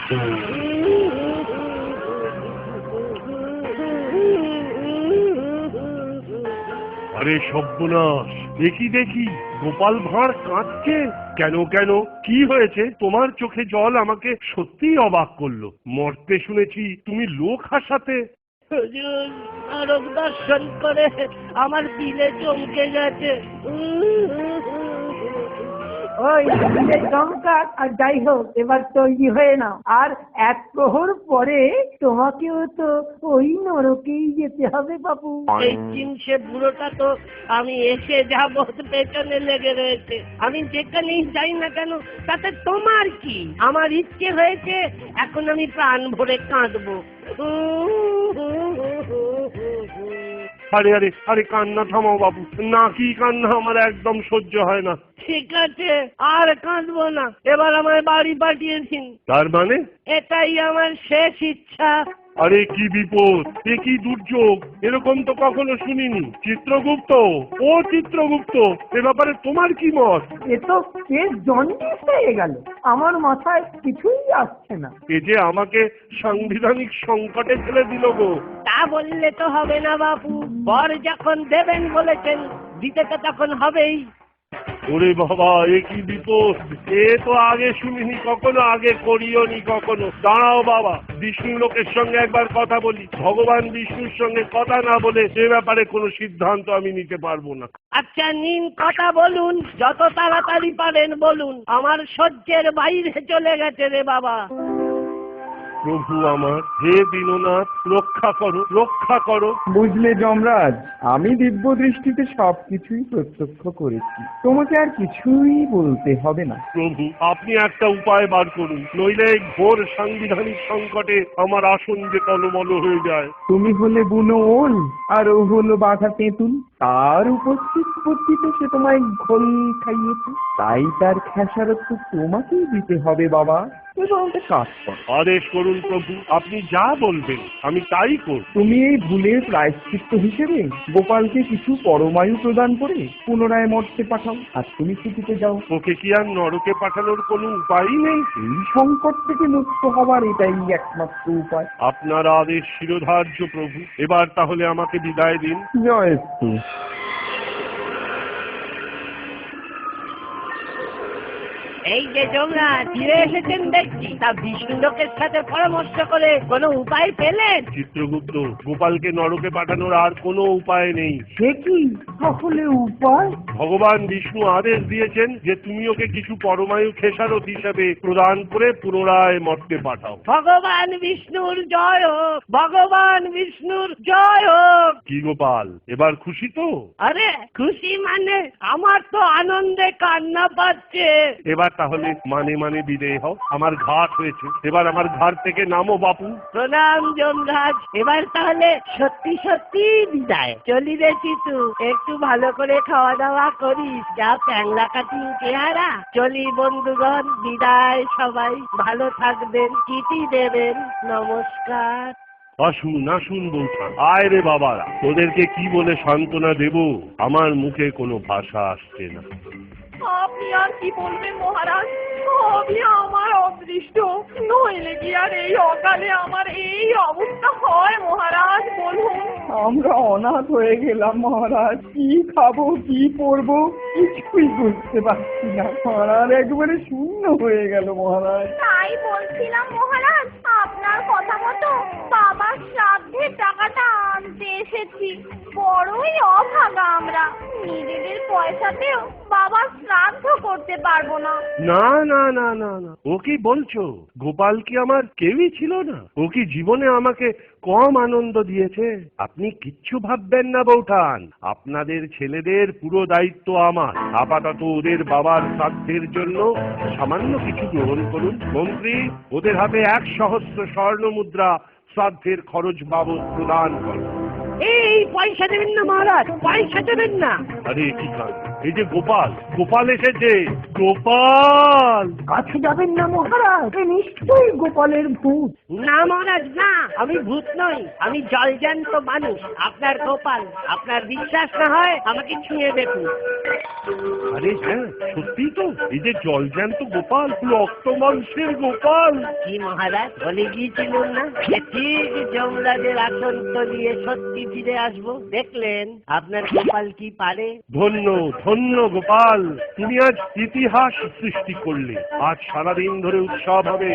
আরে সর্বনাশ, দেখি দেখি গোপাল ভাঁড় কাঁদছে কেন? কেন কি হয়েছে? তোমার চোখে জল আমাকে সত্যিই অবাক করলো। মরতে শুনেছি, তুমি লোক হাসাতে। হুজুর, নরক দর্শন করে আমার দিলে চমকে গেছে। ওই চমকার আর যাই হোক, এবার তৈরি হয়ে নাও। আর এক প্রহর পরে তোমাকেও তো ওই নরকেই যেতে হবে বাবু। এই চিনছে বুড়োটা তো আমি এসে যাব পেছনে লেগে রয়েছে। আমি যেখানেই যাই না কেন তাতে তোমার কি? আমার ইচ্ছে হয়েছে এখন আমি প্রাণ ভরে কাঁদবো। আরে আরে আরে, কান্না থামাও বাবু, নাকি কান্না আমার একদম সহ্য হয় না। ঠিক আছে, আর কাঁদবো না, এবার আমার বাড়ি পাঠিয়েছেন। তার মানে? এটাই আমার শেষ ইচ্ছা। আরে কি বিপদ, এ কি দুর্যোগ, এরকম তো কখনো শুনিনি। চিত্রগুপ্ত, ও চিত্রগুপ্ত, এ ব্যাপারে তোমার কি মত? এ তো কে জন্ডিস হয়ে গেল, আমার মাথায় কিছুই আসছে না। এ যে আমাকে সাংবিধানিক সংকটে ফেলে দিল গো। তা বললে তো হবে না বাবু, বর যখন দেবেন বলেছেন দিতে তো তখন হবেই। ওরে বাবা, এ কি বিপদ, এ তো আগে শুনিনি কখনো, আগে করিওনি কখনো। দাঁড়াও বাবা, বিষ্ণু লোকের সঙ্গে একবার কথা বলি। ভগবান বিষ্ণুর সঙ্গে কথা না বলে এ ব্যাপারে কোনো সিদ্ধান্ত আমি নিতে পারবো না। আচ্ছা নিন, কথা বলুন, যত তাড়াতাড়ি পারেন বলুন, আমার সহ্যের বাইরে চলে গেছে রে বাবা। প্রভু আমার, হে দীননাথ, রক্ষা করো, রক্ষা করো। বুঝলে যমরাজ, আমি দিব্য দৃষ্টিতে সবকিছুই প্রত্যক্ষ করেছি, তোমাকে আর কিছুই বলতে হবে না। প্রভু, আপনি একটা উপায় বার করুন, নইলে এই ঘোর সাংবিধানিক সংকটে আমার আসন যে টলমল হয়ে যায়। তুমি হলে বুনো ওল, আর ও হলো বাঘা তেঁতুল, তার উপস্থিতিতে সে তোমায় ঘোল খাইয়েছে, তাই তার খেসারত তো তোমাকেই দিতে হবে বাবা। এবং কাজ কর, আদেশ করুন প্রভু, আপনি যা বলবেন আমি তাই করব। তুমি এই ভুলের প্রায়শ্চিত্ত হিসেবে গোপালকে কিছু পরমায়ু প্রদান করে পুনরায় মর্তে পাঠাও, আর তুমি ছুটিতে যাও। ওকে কি আর নরকে পাঠানোর কোনো উপায়ই নেই? এই সংকট থেকে মুক্ত হবার এটাই একমাত্র উপায়। আপনার আদেশ শিরোধার্য প্রভু, এবার তাহলে আমাকে বিদায় দিন। জয়স্তু। এই যে যমরাজ ফিরে এসেছেন দেখছি, তা বিষ্ণু লোকের সাথে পরামর্শ করে কোনো উপায় পেলেন? চিত্রগুপ্ত, গোপালকে নরকে পাঠানোর আর কোনো উপায় নেই। সে কি তাহলে উপায়? ভগবান বিষ্ণু আদেশ দিয়েছেন যে তুমি ওকে কিছু পরমায়ু খেসারত হিসেবে প্রদান করে পুনরায় মর্তে পাঠাও। ভগবান বিষ্ণুর জয় হোক, ভগবান বিষ্ণুর জয় হোক। কি গোপাল, এবার খুশি তো? আরে খুশি মানে আমার তো আনন্দে কান্না পাচ্ছে। এবার তাহলে মানে মানে বিদেয় হও, আমার ঘাট হয়েছে, এবার আমার ঘাট থেকে নামো বাপু। প্রণাম যমরাজ, এবার তাহলে সত্যি সত্যি বিদায়। চলি রে চিতু, একটু ভালো করে খাওয়া দাওয়া করিস, যা প্যাংলা কাটিং চেহারা। চলি বন্ধুগণ, বিদায়, সবাই ভালো থাকবেন, চিঠি দেবেন, নমস্কার। আসুন আসুন বৌঠা, আয় রে বাবারা, তোদেরকে কি বলে সান্ত্বনা দেব, আমার মুখে কোনো ভাষা আসছে না। আপনি আর কি বলবেন মহারাজ, সবই আমার অদৃষ্ট, নইলে কি আর এই অকালে আমার এই অবস্থা হয় মহারাজ, বলুন। আমরা অনাথ হয়ে গেলাম মহারাজ, কি খাবো কি পরবো কিছুই বুঝতে পারছি না, মহারাজ একবারে শূন্য হয়ে গেল মহারাজ। তাই বলছিলাম মহারাজ, আপনার কথা মতো বাবার শ্রাদ্ধের টাকাটা আনতে এসেছি। বড়ই অভাগা আমরা, নিজেদের পয়সাতেও বাবার শ্রাদ্ধ করতে পারবো না। না না না না না, ও কি বলছো? গোপাল কি আমার কেউই ছিল না? ও কি জীবনে আমাকে কম আনন্দ দিয়েছে? আপনি কিচ্ছু ভাববেন না বৌঠান, আপনাদের ছেলেদের পুরো দায়িত্ব আমার। আপাতত ওদের বাবার শ্রাদ্ধের জন্য সামান্য কিছু গ্রহণ করুন। মন্ত্রী, ওদের হাতে 1,000 স্বর্ণ মুদ্রা শ্রাদ্ধের খরচ বাবদ প্রদান করুন। এই পয়সা দেবেন না মহারাজ, পয়সা দেবেন না। আরে কি কাজ, এই যে গোপাল, গোপাল এসেছে, গোপাল। কাছে যাবেন না মহারাজ, এ নিশ্চয়ই গোপালের ভূত। না মহারাজ না, আমি ভূত নই, আমি জলজ্যান্ত মানুষ, আপনার গোপাল। আপনার বিশ্বাস না হয় আমাকে ছুঁয়ে দেখুন। আরে হ্যাঁ, সত্যি তো, এই যে জলজ্যান্ত গোপাল, রক্ত মাংসের গোপাল। কি মহারাজ, বলে গিয়েছিলেন না যে ঠিক যমরাজের আসন তলিয়ে সত্যি ফিরে আসবো? দেখলেন আপনার গোপাল কি পারে। ধন্য ধন্য গোপাল, তুমি আজ ইতিহাস সৃষ্টি করলে। আজ সারাদিন ধরে উৎসব হবে,